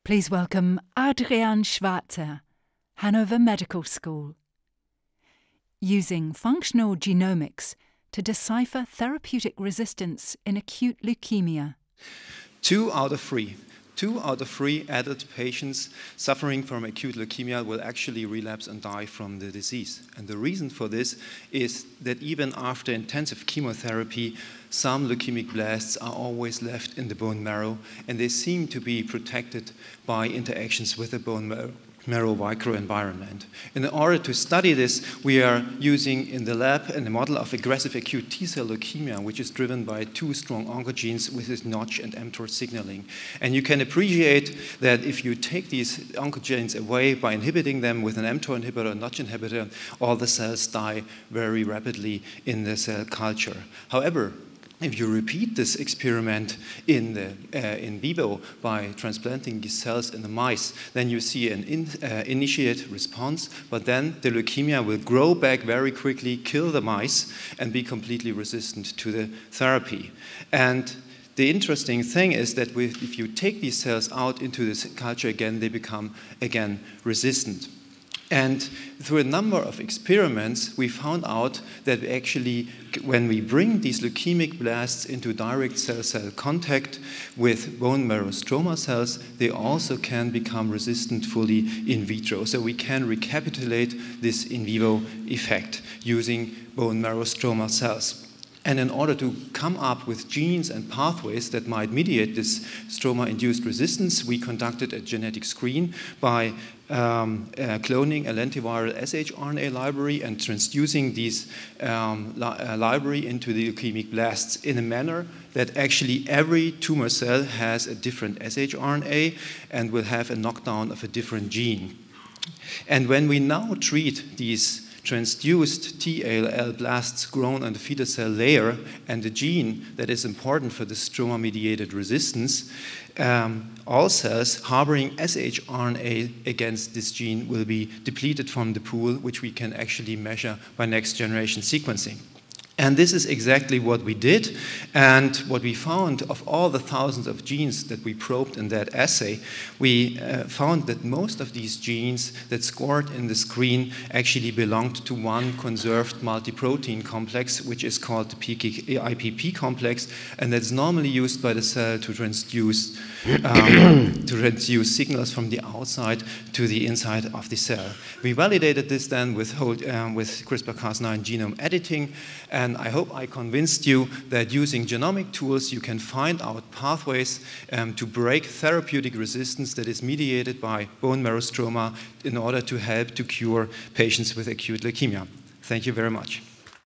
Please welcome Adrian Schwarzer, Hannover Medical School. Using functional genomics to decipher therapeutic resistance in acute leukemia. 2 out of 3 adult patients suffering from acute leukemia will actually relapse and die from the disease. And the reason for this is that even after intensive chemotherapy, some leukemic blasts are always left in the bone marrow, and they seem to be protected by interactions with the bone marrow microenvironment. In order to study this, we are using in the lab a model of aggressive acute T-cell leukemia, which is driven by 2 strong oncogenes with this Notch and mTOR signaling. And you can appreciate that if you take these oncogenes away by inhibiting them with an mTOR inhibitor, Notch inhibitor, all the cells die very rapidly in the cell culture. However, if you repeat this experiment in vivo by transplanting these cells in the mice, then you see an initiate response, but then the leukemia will grow back very quickly, kill the mice, and be completely resistant to the therapy. And the interesting thing is that if you take these cells out into this culture again, they become again resistant. And through a number of experiments, we found out that actually, when we bring these leukemic blasts into direct cell-cell contact with bone marrow stroma cells, they also can become resistant fully in vitro. So we can recapitulate this in vivo effect using bone marrow stroma cells. And in order to come up with genes and pathways that might mediate this stroma-induced resistance, we conducted a genetic screen by cloning a lentiviral shRNA library and transducing this library into the leukemic blasts in a manner that actually every tumor cell has a different shRNA and will have a knockdown of a different gene. And when we now treat these transduced TALL blasts grown on the fetal cell layer and the gene that is important for the stroma-mediated resistance, all cells harboring shRNA against this gene will be depleted from the pool, which we can actually measure by next-generation sequencing. And this is exactly what we did. And what we found of all the thousands of genes that we probed in that assay, we found that most of these genes that scored in the screen actually belonged to one conserved multi-protein complex, which is called the IPP complex, and that's normally used by the cell to transduce signals from the outside to the inside of the cell. We validated this then with CRISPR-Cas9 genome editing, and I hope I convinced you that using genomic tools you can find out pathways to break therapeutic resistance that is mediated by bone marrow stroma in order to help to cure patients with acute leukemia. Thank you very much.